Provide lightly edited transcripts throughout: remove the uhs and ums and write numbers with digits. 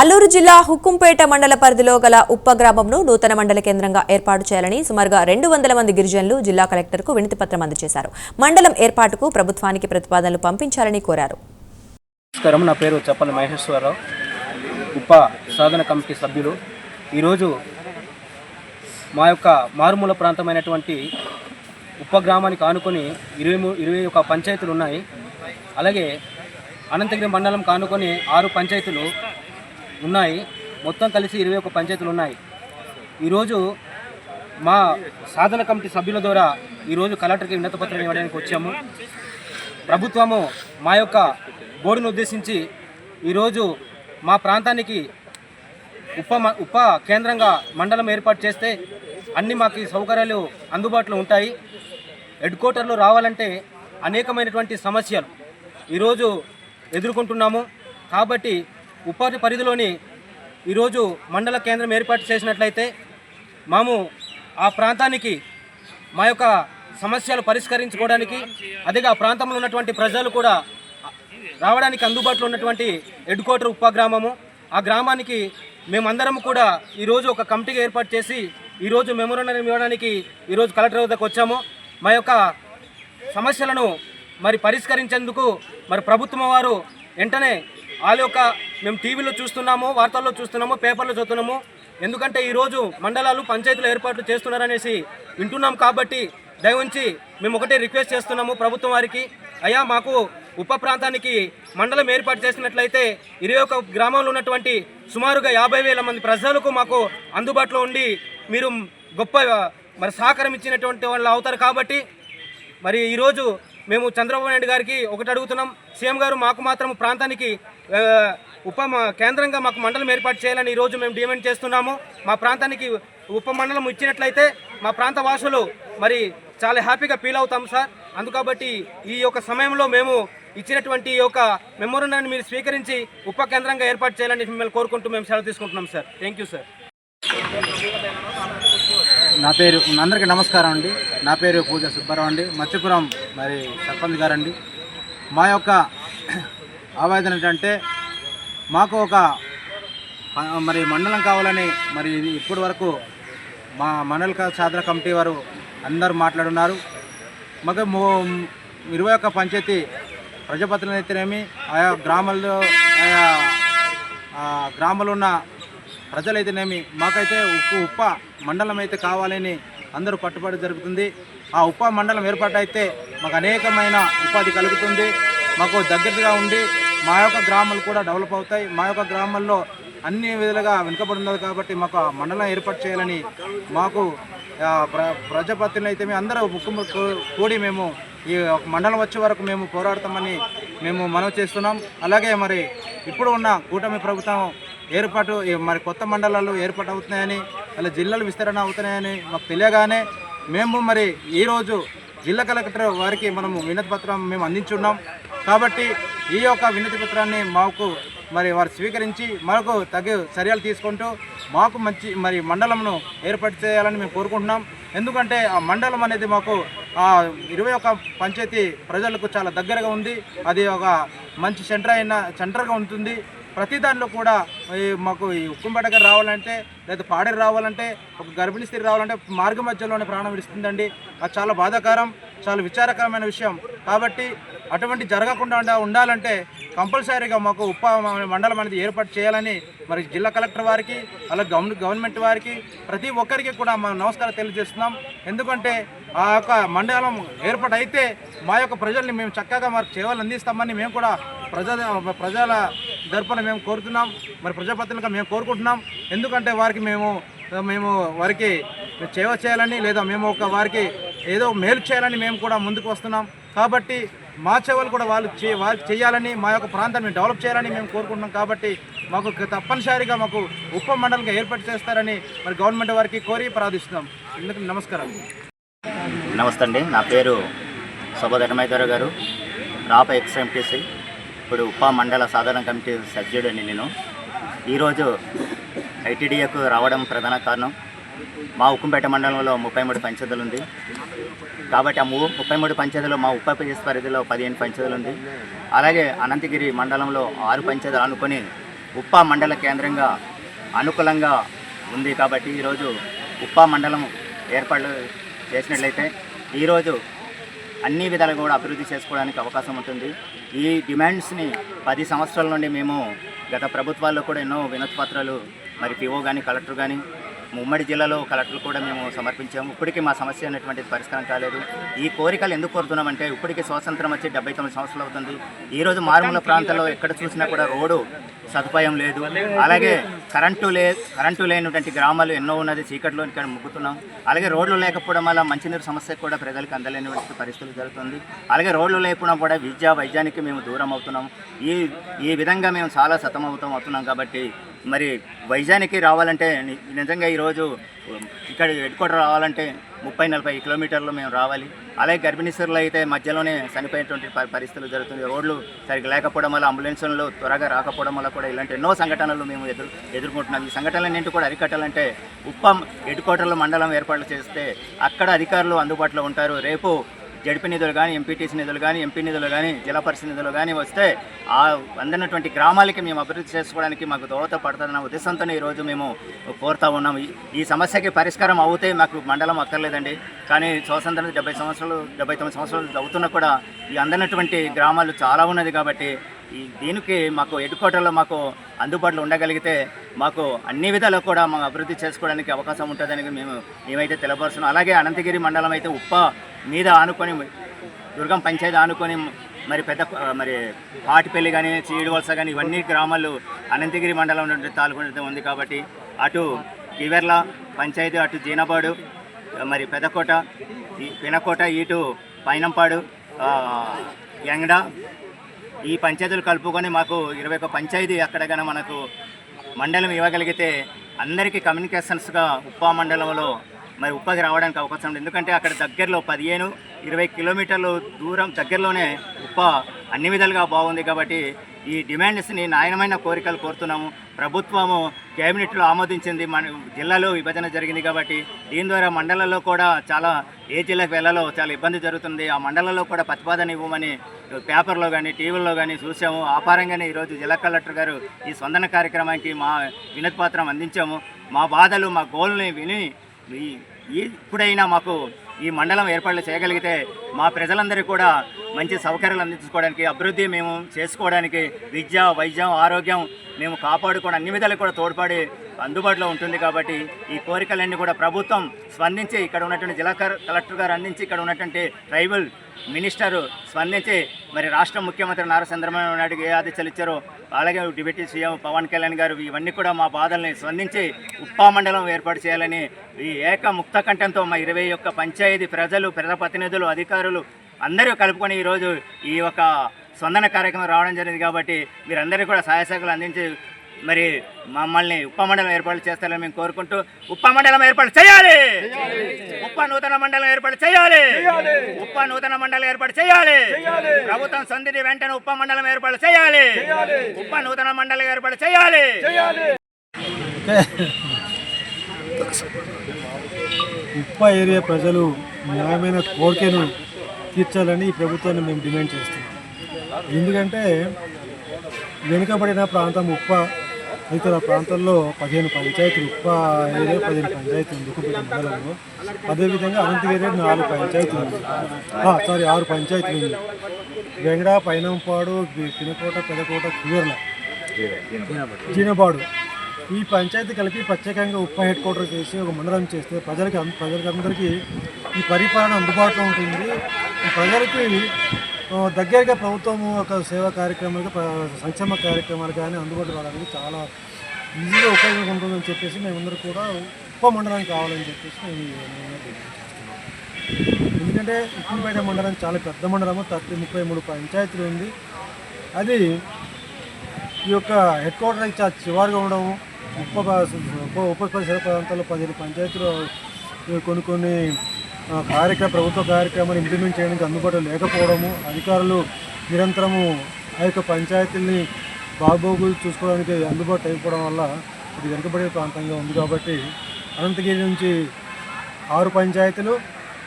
అల్లూరు జిల్లా హుక్కుంపేట మండల పరిధిలో గల ఉప్ప గ్రామంను నూతన మండల కేంద్రంగా ఏర్పాటు చేయాలని సుమారుగా 200 మంది గిరిజనులు జిల్లా కలెక్టర్కు వినతిపత్రం అందజేశారు. మండలం ఏర్పాటుకు ప్రభుత్వానికి ప్రతిపాదనలు పంపించాలని కోరారు. నమస్కారం, నా పేరు చప్పల మహేశ్వరరావు, ఉప్ప సాధన కమిటీ సభ్యులు. ఈరోజు మా యొక్క మారుమూల ప్రాంతమైనటువంటి ఉప్ప గ్రామానికి ఆనుకొని 21 పంచాయతీలు ఉన్నాయి. అలాగే అనంతగిరి మండలం కానుకొని 6 పంచాయతీలు ఉన్నాయి. మొత్తం కలిసి 21 పంచాయతీలు ఉన్నాయి. ఈరోజు మా సాధన కమిటీ సభ్యుల ద్వారా ఈరోజు కలెక్టర్కి వినతిపత్రం ఇవ్వడానికి వచ్చాము. ప్రభుత్వము మా యొక్క బోర్డును ఉద్దేశించి ఈరోజు మా ప్రాంతానికి ఉప కేంద్రంగా మండలం ఏర్పాటు చేస్తే అన్ని మాకు సౌకర్యాలు అందుబాటులో ఉంటాయి. హెడ్ క్వార్టర్లో రావాలంటే అనేకమైనటువంటి సమస్యలు ఈరోజు ఎదుర్కొంటున్నాము. కాబట్టి ఉపాధి పరిధిలోని ఈరోజు మండల కేంద్రం ఏర్పాటు చేసినట్లయితే మేము ఆ ప్రాంతానికి మా యొక్క సమస్యలు పరిష్కరించుకోవడానికి, అదే ఆ ప్రాంతంలో ఉన్నటువంటి ప్రజలు కూడా రావడానికి అందుబాటులో ఉన్నటువంటి హెడ్ క్వార్టర్ ఉప్ప గ్రామము. ఆ గ్రామానికి మేమందరం కూడా ఈరోజు ఒక కమిటీగా ఏర్పాటు చేసి ఈరోజు మెమోరాండం ఇవ్వడానికి ఈరోజు కలెక్టర్ వద్దకు వచ్చాము. మా యొక్క సమస్యలను మరి పరిష్కరించేందుకు మరి ప్రభుత్వం వారు వెంటనే వాళ్ళ యొక్క మేము టీవీలో చూస్తున్నాము, వార్తల్లో చూస్తున్నాము, పేపర్లో చదువుతున్నాము. ఎందుకంటే ఈరోజు మండలాలు పంచాయతీలు ఏర్పాట్లు చేస్తున్నారనేసి వింటున్నాం. కాబట్టి దయవుంచి మేము ఒకటే రిక్వెస్ట్ చేస్తున్నాము ప్రభుత్వం వారికి, అయ్యా మాకు ఉప ప్రాంతానికి మండలం ఏర్పాటు చేసినట్లయితే 21 గ్రామంలో ఉన్నటువంటి సుమారుగా 50,000 మంది ప్రజలకు మాకు అందుబాటులో ఉండి మీరు గొప్ప మరి సహకారం ఇచ్చినటువంటి వాళ్ళు అవుతారు. కాబట్టి మరి ఈరోజు మేము చంద్రబాబు నాయుడు గారికి ఒకటి అడుగుతున్నాం, సీఎం గారు మాకు మాత్రం ప్రాంతానికి ఉప కేంద్రంగా మాకు మండలం ఏర్పాటు చేయాలని ఈరోజు మేము డిమాండ్ చేస్తున్నాము. మా ప్రాంతానికి ఉప మండలం ఇచ్చినట్లయితే మా ప్రాంత వాసులు మరి చాలా హ్యాపీగా ఫీల్ అవుతాం సార్. అందుకబట్టి ఈ యొక్క సమయంలో మేము ఇచ్చినటువంటి ఈ యొక్క మెమోరాండాన్ని మీరు స్వీకరించి ఉప కేంద్రంగా ఏర్పాటు చేయాలని మిమ్మల్ని కోరుకుంటూ మేము సెలవు తీసుకుంటున్నాం సార్. Thank you sir. నా పేరు అందరికీ నమస్కారం అండి. నా పేరు పూజ సుబ్బారావు అండి, మత్స్యపురం మరి సర్పంచ్ గారండి. మా యొక్క ఆవేదన ఏంటంటే మాకు ఒక మరి మండలం కావాలని మరి ఇప్పటి వరకు మా మండల సాధన కమిటీ వారు అందరూ మాట్లాడున్నారు. మాకు 21 పంచాయతీ ప్రజాప్రతినిధులు అయితేనేమి, ఆయా గ్రామాల్లో ఉన్న ప్రజలైతేనేమి మాకైతే ఉప్ప మండలం అయితే కావాలని అందరూ పట్టుబడి జరుగుతుంది. ఆ ఉప మండలం ఏర్పాటు అయితే మాకు అనేకమైన ఉపాధి కలుగుతుంది. మాకు దగ్గరగా ఉండి మా యొక్క గ్రామాలు కూడా డెవలప్ అవుతాయి. మా యొక్క గ్రామాల్లో అన్ని విధాలుగా వెనుకబడి ఉన్నది. కాబట్టి మాకు మండలం ఏర్పాటు చేయాలని మాకు ప్రజాప్రతినిధులు అయితే అందరూ ముక్కు కూడి మేము ఈ మండలం వచ్చే వరకు మేము పోరాడతామని మేము మనవి చేస్తున్నాం. అలాగే మరి ఇప్పుడు ఉన్న కూటమి ప్రభుత్వం ఏర్పాటు మరి కొత్త మండలాలు ఏర్పాటు అవుతున్నాయని, అలా జిల్లాలు విస్తరణ అవుతున్నాయని మాకు తెలియగానే మేము మరి ఈరోజు జిల్లా కలెక్టర్ వారికి మనము వినతి పత్రం మేము అందించున్నాం. కాబట్టి ఈ యొక్క వినతి పత్రాన్ని మాకు మరి వారు స్వీకరించి మనకు తగు చర్యలు తీసుకుంటూ మాకు మంచి మరి మండలంను ఏర్పాటు చేయాలని మేము కోరుకుంటున్నాం. ఎందుకంటే ఆ మండలం అనేది మాకు 21 పంచాయతీ ప్రజలకు చాలా దగ్గరగా ఉంది. అది ఒక మంచి సెంటర్గా ఉంటుంది. ప్రతి దానిలో కూడా మాకు ఈ ఉక్కుంపేటకి రావాలంటే లేదా పాడేరు రావాలంటే, ఒక గర్భిణీ స్త్రీ రావాలంటే మార్గ మధ్యలోనే ప్రాణం విడుస్తుందండి. అది చాలా బాధాకరం, చాలా విచారకరమైన విషయం. కాబట్టి అటువంటి జరగకుండా ఉండాలంటే కంపల్సరీగా మాకు ఉప మండలం అనేది ఏర్పాటు చేయాలని మరి జిల్లా కలెక్టర్ వారికి, అలాగే గవర్నమెంట్ వారికి, ప్రతి ఒక్కరికి కూడా మా నమస్కారం తెలియజేస్తున్నాం. ఎందుకంటే ఆ యొక్క మండలం ఏర్పాటు అయితే మా యొక్క ప్రజల్ని మేము చక్కగా మరి సేవలు అందిస్తామని మేము కూడా ప్రజల తరపున మేము కోరుతున్నాం. మరి ప్రజాప్రతినిధులుగా మేము కోరుకుంటున్నాం. ఎందుకంటే వారికి మేము వారికి సేవ చేయాలని, లేదా మేము వారికి ఏదో మేలు చేయాలని మేము కూడా ముందుకు వస్తున్నాం. కాబట్టి మా సేవలు కూడా వారికి చేయాలని, మా యొక్క ప్రాంతాన్ని డెవలప్ చేయాలని మేము కోరుకుంటున్నాం. కాబట్టి మాకు తప్పనిసరిగా మాకు ఉప మండలంగా ఏర్పాటు చేస్తారని మరి గవర్నమెంట్ వారికి కోరి ప్రార్థిస్తున్నాం. ఎందుకంటే నమస్కారం. నమస్తే అండి, నా పేరు శోభధర్మేశ్వర గారు, రాప ఎక్స్ఎంటీసీ, ఇప్పుడు ఉప మండల సాధారణ కమిటీ సభ్యుడిని నేను. ఈరోజు ఐటీడీఏకు రావడం ప్రధాన కారణం, మా ఉక్కుంపేట మండలంలో 33 పంచాయతీలు ఉంది. కాబట్టి ఆ 33 పంచాయతీలో మా ఉపాధ్యాయ పరిధిలో 15 పంచాయతీలు ఉంది. అలాగే అనంతగిరి మండలంలో 6 పంచాయతీలు అనుకొని ఉప్పా మండల కేంద్రంగా అనుకూలంగా ఉంది కాబట్టి ఈరోజు ఉప్పా మండలం ఏర్పాటు చేసినట్లయితే ఈరోజు అన్ని విధాలుగా కూడా అభివృద్ధి చేసుకోవడానికి అవకాశం ఉంటుంది. ఈ డిమాండ్స్ని 10 సంవత్సరాల నుండి మేము గత ప్రభుత్వాల్లో కూడా ఎన్నో వినతి పత్రాలు మరి పిఓ కానీ కలెక్టర్ కానీ ఉమ్మడి జిల్లాలో కలెక్టర్లు కూడా మేము సమర్పించాము. ఇప్పటికీ మా సమస్య అనేటువంటిది పరిష్కారం కాలేదు. ఈ కోరికలు ఎందుకు కోరుతున్నామంటే ఇప్పటికీ స్వాతంత్రం వచ్చి 79 సంవత్సరాలు అవుతుంది. ఈరోజు మారుమూల ప్రాంతాల్లో ఎక్కడ చూసినా కూడా రోడ్డు సదుపాయం లేదు. అలాగే కరెంటు లేనటువంటి గ్రామాలు ఎన్నో ఉన్నది. చీకట్లో ఇక్కడ ముగ్గుతున్నాం. అలాగే రోడ్లు లేకపోవడం వల్ల మంచినీరు సమస్య కూడా ప్రజలకు అందలేని పరిస్థితులు జరుగుతుంది. అలాగే రోడ్లు లేకుండా కూడా వైద్యానికి మేము దూరం అవుతున్నాం. ఈ విధంగా మేము చాలా అవుతున్నాం కాబట్టి మరి వైజానికి రావాలంటే నిజంగా ఈరోజు ఇక్కడ హెడ్ క్వార్టర్ రావాలంటే 30-40 కిలోమీటర్లు మేము రావాలి. అలాగే గర్భిణీశ్వరులు అయితే మధ్యలోనే చనిపోయేటువంటి పరిస్థితులు జరుగుతుంది. రోడ్లు సరిగ్గా లేకపోవడం వల్ల అంబులెన్సులు త్వరగా రాకపోవడం వల్ల కూడా ఇలాంటి ఎన్నో సంఘటనలు మేము ఎదుర్కొంటున్నాం. ఈ సంఘటనలన్నింటి కూడా అరికట్టాలంటే ఉప్పం హెడ్ క్వార్టర్లో మండలం ఏర్పాట్లు చేస్తే అక్కడ అధికారులు అందుబాటులో ఉంటారు. రేపు జడ్పీ నిధులు కానీ, ఎంపీటీసీ నిధులు కానీ, ఎంపీ నిధులు కానీ, జిల్లా పరిషత్ నిధులు కానీ వస్తే ఆ అందనటువంటి గ్రామాలకి మేము అభివృద్ధి చేసుకోవడానికి మాకు దోహదపడుతుందన్న ఉద్దేశంతో ఈరోజు మేము కోరుతా ఉన్నాము. ఈ సమస్యకి పరిష్కారం అవుతే మాకు మండలం అక్కర్లేదండి. కానీ స్వాతంత్రం 79 సంవత్సరాలు అవుతున్నా కూడా ఈ అందనటువంటి గ్రామాలు చాలా ఉన్నది కాబట్టి దీనికి మాకు హెడ్ క్వార్టర్లో మాకు అందుబాటులో ఉండగలిగితే మాకు అన్ని విధాలు కూడా మాకు అభివృద్ధి చేసుకోవడానికి అవకాశం ఉంటుందని మేమైతే తెలపరుస్తున్నాం. అలాగే అనంతగిరి మండలం అయితే ఉప్ప మీద ఆనుకొని దుర్గం పంచాయతీ ఆనుకొని మరి పాటిపల్లి కానీ, చీడివలస కానీ ఇవన్నీ గ్రామాలు అనంతగిరి మండలం నుండి తాలూకు ఉంది కాబట్టి అటు కివెర్ల పంచాయతీ, అటు జీనబాడు, మరి పెదకోట, పినకోట, ఇటు పైనంపాడు, యంగడ ఈ పంచాయతీలు కలుపుకొని మాకు 21 పంచాయతీ అక్కడ కానీ మనకు మండలం ఇవ్వగలిగితే అందరికీ కమ్యూనికేషన్స్గా ఉప్పా మండలంలో మరి ఉప్పకి రావడానికి అవకాశం ఉంది. ఎందుకంటే అక్కడ దగ్గరలో 15-20 కిలోమీటర్లు దూరం దగ్గరలోనే ఉప్ప అన్ని విధాలుగా బాగుంది కాబట్టి ఈ డిమాండ్స్ని న్యాయమైన కోరికలు కోరుతున్నాము. ప్రభుత్వము క్యాబినెట్లో ఆమోదించింది. మన జిల్లాలో విభజన జరిగింది కాబట్టి దీని ద్వారా మండలంలో కూడా చాలా ఏ జిల్లాకు వెళ్ళాలో చాలా ఇబ్బంది జరుగుతుంది. ఆ మండలంలో కూడా ప్రతిపాదన ఇవ్వమని పేపర్లో కానీ, టీవీల్లో కానీ చూసాము. ఆ పరంగానే ఈరోజు జిల్లా కలెక్టర్ గారు ఈ స్పందన కార్యక్రమానికి మా వినతి పత్రం అందించాము. మా బాధలు, మా గోల్ని విని ఇప్పుడైనా మాకు ఈ మండలం ఏర్పాట్లు చేయగలిగితే మా ప్రజలందరికీ కూడా మంచి సౌకర్యాలు అందించుకోవడానికి, అభివృద్ధి మేము చేసుకోవడానికి, విద్య, వైద్యం, ఆరోగ్యం మేము కాపాడుకోవడం అన్ని విధాలు కూడా తోడ్పడి అందుబాటులో ఉంటుంది. కాబట్టి ఈ కోరికలన్నీ కూడా ప్రభుత్వం స్పందించి ఇక్కడ ఉన్నటువంటి జిల్లా కలెక్టర్ గారు అందించి ఇక్కడ ఉన్నటువంటి ట్రైబల్ మినిస్టరు స్పందించి మరి రాష్ట్ర ముఖ్యమంత్రి నారా చంద్రబాబు నాయుడుకి ఏ ఆదేశాలు ఇచ్చారో అలాగే డిప్యూటీ సీఎం పవన్ కళ్యాణ్ గారు ఇవన్నీ కూడా మా బాధల్ని స్పందించి ఉప్పా మండలం ఏర్పాటు చేయాలని ఈ ముక్త కంఠంతో మా 21 పంచాయతీ ప్రజలు, ప్రజాప్రతినిధులు, అధికారులు అందరూ కలుపుకొని ఈరోజు ఈ యొక్క స్పందన కార్యక్రమం రావడం జరిగింది. కాబట్టి మీరందరూ కూడా సహాయ సహకారాలు అందించి మరి మమ్మల్ని ఉప్ప మండలం ఏర్పాటు చేస్తారని మేము కోరుకుంటూ ఉప్ప మండలం ఏర్పాటు చేయాలి. ఉప్ప నూతన మండలం ఏర్పాటు చేయాలి. ఉప్ప నూతన మండలం ఏర్పాటు చేయాలి. ప్రభుత్వం సంధిని వెంటనే ఉప్ప మండలం ఏర్పాటు చేయాలి. ఉప్ప నూతన మండలం ఏర్పాటు చేయాలి. ఉప్ప ఏరియా ప్రజలు న్యాయమైన కోరికను తీర్చాలని ఈ ప్రభుత్వాన్ని మేము డిమాండ్ చేస్తున్నాం. ఎందుకంటే వెనుకబడిన ప్రాంతం ఉప్ప ఇతర ప్రాంతాల్లో 15 పంచాయతీలు, ఉప్ప ఏరియా 15 పంచాయతీ ఉంది ఉక్కుపేట మండలంలో. అదేవిధంగా అనంతగిరి 4 పంచాయతీలు ఉంది, 6 పంచాయతీలు ఉంది. వెంగడ, పైనంపాడు, పినకోట, పెదకోట, కివెర్ల, జీనబాడు ఈ పంచాయతీ కలిపి ప్రత్యేకంగా ఉప్ప హెడ్ క్వార్టర్ చేసి ఒక మండలం చేస్తే ప్రజలందరికీ ఈ పరిపాలన అందుబాటులో ఉంటుంది. ప్రజలకి దగ్గరగా ప్రభుత్వం ఒక సేవా కార్యక్రమాలు, సంక్షేమ కార్యక్రమాలు కానీ అందుబాటులో రావడానికి చాలా ఈజీగా ఉపయోగం ఉంటుందని చెప్పేసి మేమందరూ కూడా ఉప్ప మండలం కావాలని చెప్పేసి మేము డిమాండ్ చేస్తున్నాం. ఎందుకంటే ఉప్పుపేట మండలం చాలా పెద్ద మండలము, 33 పంచాయతీలు ఉంది. అది ఈ యొక్క హెడ్ క్వార్టర్ చాలా చివరిగా ఉండడం, ఉప పరిసర ప్రాంతాల్లో 15 పంచాయతీలు కొన్ని ప్రభుత్వ కార్యక్రమాలు ఇంప్లిమెంట్ చేయడానికి అందుబాటులో లేకపోవడము, అధికారులు నిరంతరము ఆ యొక్క పంచాయతీల్ని బాగోగులు చూసుకోవడానికి అందుబాటులో అయిపోవడం వల్ల ఇది వెనుకబడే ప్రాంతంగా ఉంది. కాబట్టి అనంతగిరి నుంచి 6 పంచాయతీలు,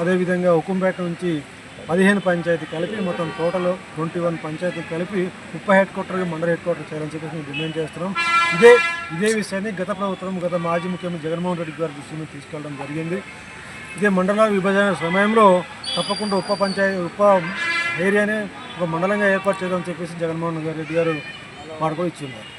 అదేవిధంగా ఉక్కుంపేట నుంచి 15 పంచాయతీ కలిపి మొత్తం టోటల్ 21 పంచాయతీ కలిపి ఉప్ప హెడ్ క్వార్టర్ మండల హెడ్ క్వార్టర్ చేయాలని చెప్పేసి మేము డిమాండ్ చేస్తున్నాం. ఇదే విషయాన్ని గత ప్రభుత్వం మాజీ ముఖ్యమంత్రి జగన్మోహన్ రెడ్డి గారి దృష్టిని తీసుకెళ్ళడం జరిగింది. ఇదే మండల విభజన సమయంలో తప్పకుండా ఉప్ప ఏరియానే ఒక మండలంగా ఏర్పాటు చేద్దామని చెప్పేసి జగన్మోహన్ రెడ్డి గారు మాట కూడా ఇచ్చి ఉన్నారు.